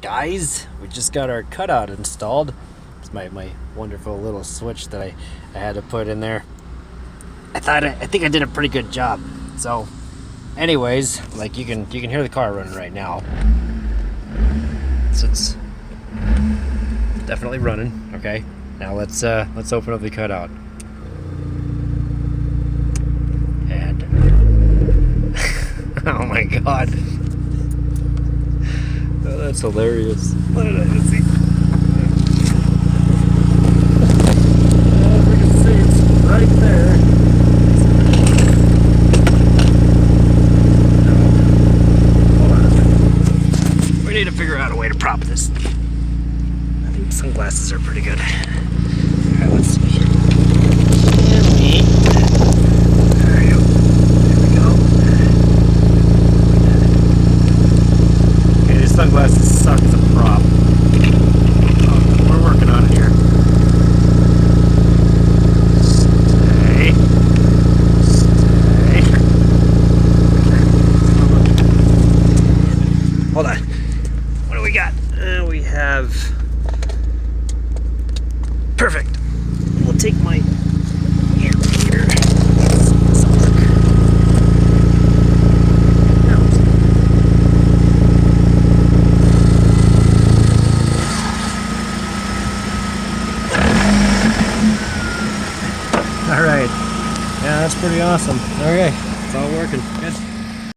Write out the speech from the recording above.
guys? We just got our cutout installed. It's my wonderful little switch that I had to put in there. I think I did a pretty good job. So anyways, like you can hear the car running right now. So it's definitely running. Okay, now let's open up the cutout. And oh my god, oh, that's hilarious. Let's see. Oh, we can see it's right there. Hold on. We need to figure out a way to prop this. I think sunglasses are pretty good. Alright, let's see. There we go. Okay, these sunglasses suck as a prop. Oh, we're working on it here. Stay. Hold on. What do we got? We have... Perfect. We'll take my air meter. All right. Yeah, that's pretty awesome. Okay, it's all working. Good.